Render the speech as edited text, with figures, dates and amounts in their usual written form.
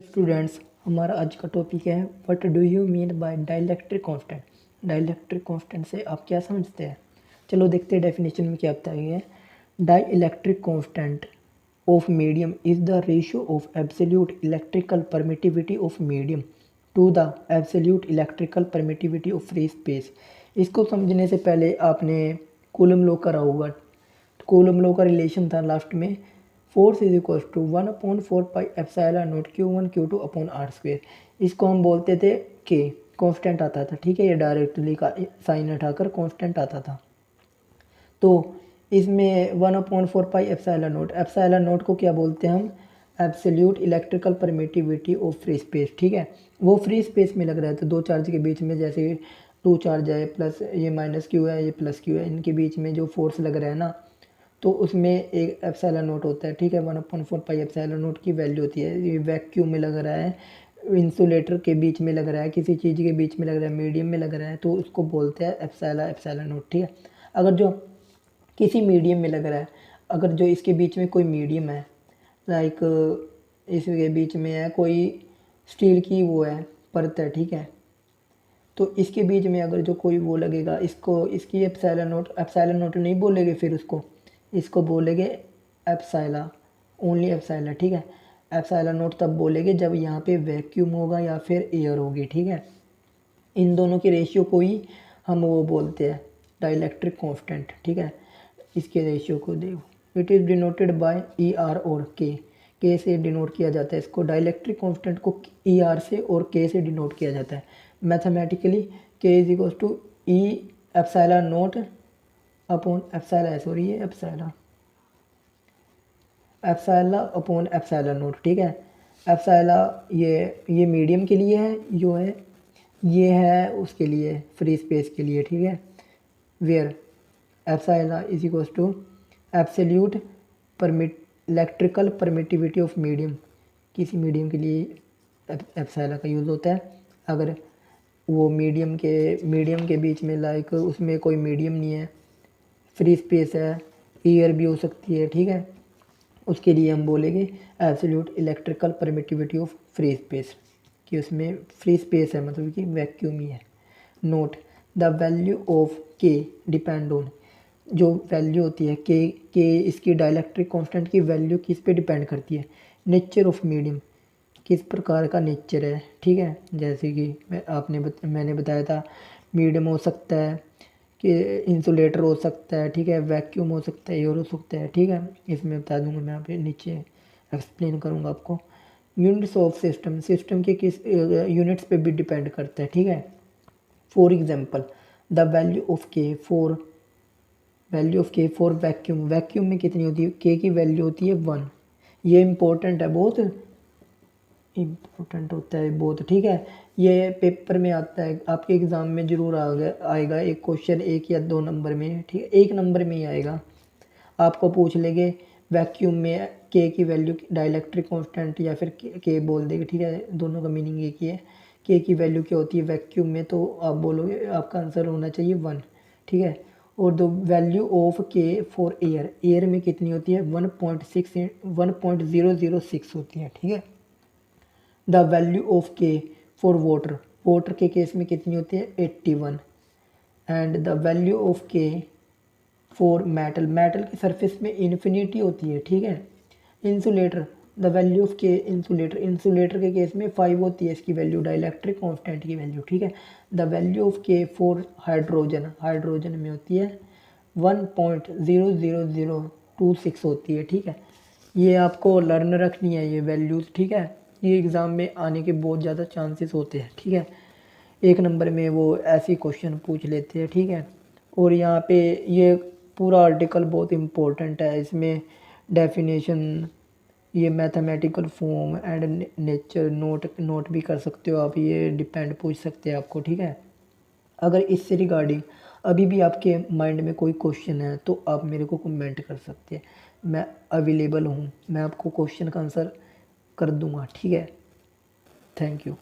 Students, हमारा आज का टॉपिक है what do you mean by dielectric constant. Dielectric constant से आप क्या समझते हैं? चलो देखते हैं डेफिनेशन में क्या बताया है। Dielectric constant of medium is the ratio of absolute electrical permittivity of medium to the absolute electrical permittivity of free space. इसको समझने से पहले आपने कूलम लॉ करा होगा। कूलम लॉ का रिलेशन था लास्ट में, force is equal to 1/4 pi epsilon naught Q1 Q2 upon R square. इसको हम बोलते थे के, कांस्टेंट आता था। ठीक है, ये डायरेक्टली का साइन हटाकर कांस्टेंट आता था। तो इसमें 1/4 पाई एप्सिलॉन नोट को क्या बोलते हैं हम? Absolute electrical permittivity of free space. ठीक है, वो फ्री स्पेस में लग रहा है तो दो चार्ज के बीच में, जैसे टू चार्ज है, प्लस ये माइनस Q है, ये प्लस Q है, इनके बीच में जो फोर्स लग रहा है ना, तो उसमें एक एप्सिलॉन नोट होता है। ठीक है, 1/4 पाई एप्सिलॉन नोट की वैल्यू होती है। ये वैक्यूम में लग रहा है, इंसुलेटर के बीच में लग रहा है, किसी चीज़ के बीच में लग रहा है, मीडियम में लग रहा है, तो उसको बोलते हैं एप्सिलॉन नोट। ठीक है, अगर जो किसी मीडियम में लग रहा है, अगर जो इसके बीच में कोई मीडियम है, लाइक इसके बीच में है कोई स्टील की वो है परत है, ठीक है, तो इसके बीच में अगर जो कोई वो लगेगा, इसको इसकी एप्सिलॉन नोट नहीं बोलेंगे, फिर इसको बोलेंगे एप्सिलॉन, ओनली एप्सिलॉन। ठीक है, एप्सिलॉन नोट तब बोलेंगे जब यहाँ पे वैक्यूम होगा या फिर एयर होगी। ठीक है, इन दोनों के रेशियो को ही हम वो बोलते हैं डाइलेक्ट्रिक कांस्टेंट। ठीक है, इसके रेशियो को देखो, it is denoted by E R और के से डिनोट किया जाता है इसको। डाइलेक्ट्रिक कांस्टेंट को ई आर से और के से डिनोट किया जाता है mathematically. K is equal to E epsilon naught upon epsilon, sorry ये एप्सिलॉन अपॉन एप्सिलॉन नोट। ठीक है, एप्सिलॉन ये मीडियम के लिए है, जो है ये है उसके लिए फ्री स्पेस के लिए। ठीक है, where epsilon is equal to absolute electrical permittivity of medium. किसी मीडियम के लिए एप्सिलॉन का यूज़ होता है। अगर वो मीडियम के बीच में, लाइक उसमें कोई मीडियम नहीं है, फ्री स्पेस है, एयर भी हो सकती है, ठीक है, उसके लिए हम बोलेंगे absolute electrical permittivity of free space, कि उसमें फ्री स्पेस है, मतलब कि वैक्यूम ही है। नोट द वैल्यू ऑफ के डिपेंड ऑन, जो वैल्यू होती है के इसकी डाइलेक्ट्रिक कांस्टेंट की वैल्यू किस पे डिपेंड करती है? नेचर ऑफ मीडियम, किस प्रकार का नेचर है। ठीक है, जैसे कि मैंने बताया था, मीडियम हो सकता है, कि इंसुलेटर हो सकता है, ठीक है, वैक्यूम हो सकता है, एयर हो सकता है। ठीक है, इसमें बता दूंगा मैं, यहाँ पे नीचे एक्सप्लेन करूँगा आपको। यूनिट्स ऑफ सिस्टम के किस यूनिट्स पे भी डिपेंड करता है। ठीक है, for example the value of के फॉर वैक्यूम में कितनी होती है? के की वैल्यू होती है 1। ये इंपॉर्टेंट है, बहुत इम्पोर्टेंट होता है बहुत। ठीक है, ये पेपर में आता है, आपके एग्ज़ाम में ज़रूर आएगा एक क्वेश्चन, 1 या 2 नंबर में। ठीक है, 1 नंबर में ही आएगा। आपको पूछ लेंगे वैक्यूम में के की वैल्यू, डाइलेक्ट्रिक कांस्टेंट या फिर के बोल देंगे। ठीक है, दोनों का मीनिंग एक ही है। के की वैल्यू क्या होती है वैक्यूम में, तो आप बोलोगे, आपका आंसर होना चाहिए 1। ठीक है, और द वैल्यू ऑफ के फॉर एयर में कितनी होती है? 1.006 होती है। ठीक है, द वैल्यू ऑफ के फॉर वाटर के केस में कितनी होती है? 81। एंड द वैल्यू ऑफ के फॉर मेटल की सरफेस में इन्फिनिटी होती है। ठीक है, इंसुलेटर, द वैल्यू ऑफ के इंसुलेटर के केस में 5 होती है इसकी वैल्यू, डाइलेक्ट्रिक कांस्टेंट की वैल्यू। ठीक है, द वैल्यू ऑफ के फॉर हाइड्रोजन में होती है 1.00026 होती है। ठीक है, ये आपको लर्न रखनी है ये वैल्यूज़। ठीक है, ये एग्ज़ाम में आने के बहुत ज़्यादा चांसेस होते हैं। ठीक है, 1 नंबर में वो ऐसे क्वेश्चन पूछ लेते हैं। ठीक है, और यहाँ पे ये पूरा आर्टिकल बहुत इम्पोर्टेंट है, इसमें डेफिनेशन, ये mathematical form and nature note भी कर सकते हो आप, ये डिपेंड पूछ सकते हैं आपको। ठीक है, अगर इससे रिगार्डिंग अभी भी आपके माइंड में कोई क्वेश्चन है तो आप मेरे को कमेंट कर सकते हैं, मैं अवेलेबल हूँ, मैं आपको क्वेश्चन का आंसर कर दूँगा। ठीक है, थैंक यू।